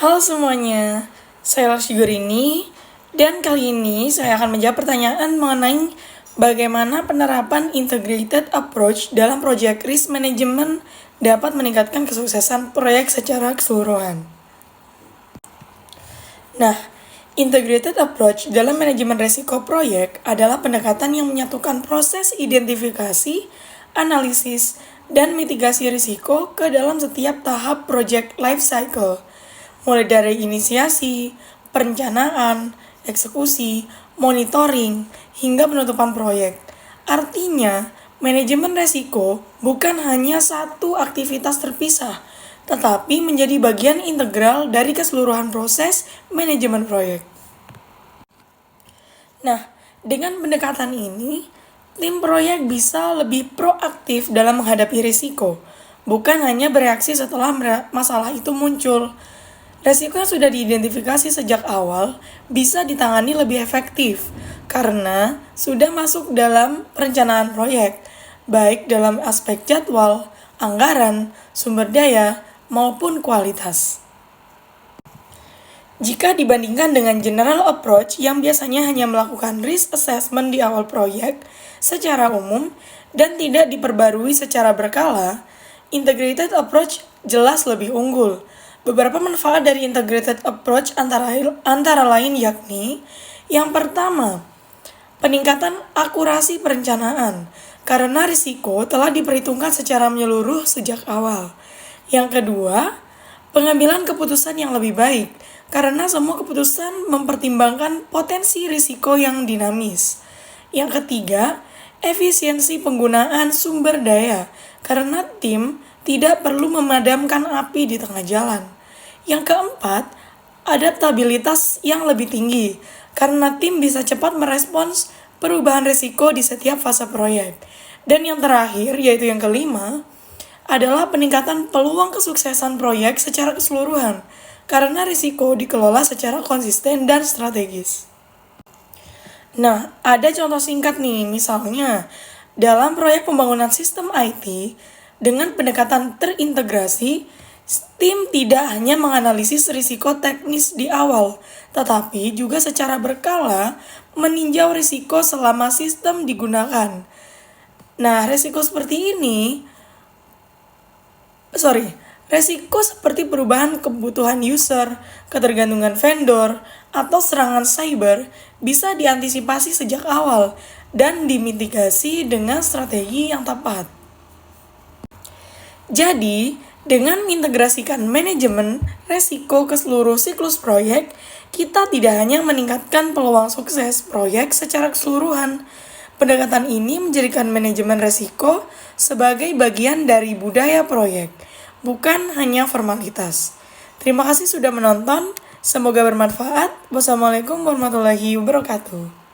Halo semuanya, saya Lasigurini dan kali ini saya akan menjawab pertanyaan mengenai bagaimana penerapan integrated approach dalam proyek risk management dapat meningkatkan kesuksesan proyek secara keseluruhan. Nah, integrated approach dalam manajemen risiko proyek adalah pendekatan yang menyatukan proses identifikasi, analisis, dan mitigasi risiko ke dalam setiap tahap project life cycle, mulai dari inisiasi, perencanaan, eksekusi, monitoring, hingga penutupan proyek. Artinya, manajemen risiko bukan hanya satu aktivitas terpisah, tetapi menjadi bagian integral dari keseluruhan proses manajemen proyek. Nah, dengan pendekatan ini, tim proyek bisa lebih proaktif dalam menghadapi risiko, bukan hanya bereaksi setelah masalah itu muncul. Risiko yang sudah diidentifikasi sejak awal bisa ditangani lebih efektif karena sudah masuk dalam perencanaan proyek, baik dalam aspek jadwal, anggaran, sumber daya, maupun kualitas. Jika dibandingkan dengan general approach yang biasanya hanya melakukan risk assessment di awal proyek secara umum dan tidak diperbarui secara berkala, integrated approach jelas lebih unggul. Beberapa manfaat dari integrated approach antara lain yakni, yang pertama, peningkatan akurasi perencanaan karena risiko telah diperhitungkan secara menyeluruh sejak awal. Yang kedua, pengambilan keputusan yang lebih baik karena semua keputusan mempertimbangkan potensi risiko yang dinamis. Yang ketiga, efisiensi penggunaan sumber daya karena tim tidak perlu memadamkan api di tengah jalan. Yang keempat, adaptabilitas yang lebih tinggi karena tim bisa cepat merespons perubahan risiko di setiap fase proyek. Dan yang terakhir, yaitu yang kelima, adalah peningkatan peluang kesuksesan proyek secara keseluruhan karena risiko dikelola secara konsisten dan strategis. Nah, ada contoh singkat nih, misalnya dalam proyek pembangunan sistem IT dengan pendekatan terintegrasi, tim tidak hanya menganalisis risiko teknis di awal, tetapi juga secara berkala meninjau risiko selama sistem digunakan. Nah, risiko seperti perubahan kebutuhan user, ketergantungan vendor, atau serangan cyber bisa diantisipasi sejak awal dan dimitigasi dengan strategi yang tepat. Jadi, dengan mengintegrasikan manajemen risiko ke seluruh siklus proyek, kita tidak hanya meningkatkan peluang sukses proyek secara keseluruhan. Pendekatan ini menjadikan manajemen risiko sebagai bagian dari budaya proyek, bukan hanya formalitas. Terima kasih sudah menonton, semoga bermanfaat. Wassalamualaikum warahmatullahi wabarakatuh.